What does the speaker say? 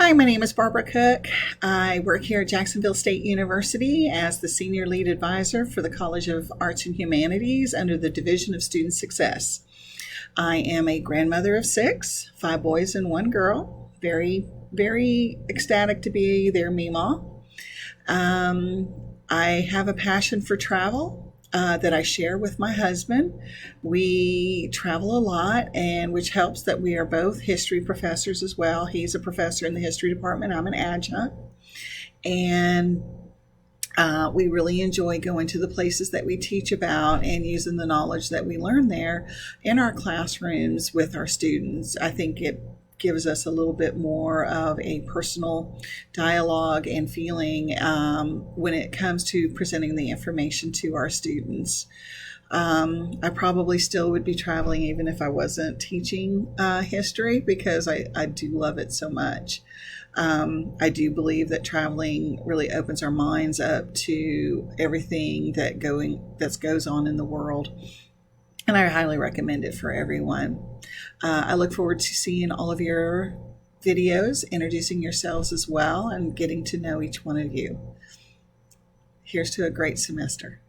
Hi, my name is Barbara Cook. I work here at Jacksonville State University as the Senior Lead Advisor for the College of Arts and Humanities under the Division of Student Success. I am a grandmother of six, 5 boys and 1 girl. Very ecstatic to be their Meemaw. I have a passion for travel that I share with my husband. We travel a lot, and which helps that we are both history professors as well. He's a professor in the history department. I'm an adjunct. And we really enjoy going to the places that we teach about and using the knowledge that we learn there in our classrooms with our students. I think it gives us a little bit more of a personal dialogue and feeling when it comes to presenting the information to our students. I probably still would be traveling even if I wasn't teaching history because I do love it so much. I do believe that traveling really opens our minds up to everything that goes on in the world. And I highly recommend it for everyone. I look forward to seeing all of your videos, introducing yourselves as well, and getting to know each one of you. Here's to a great semester.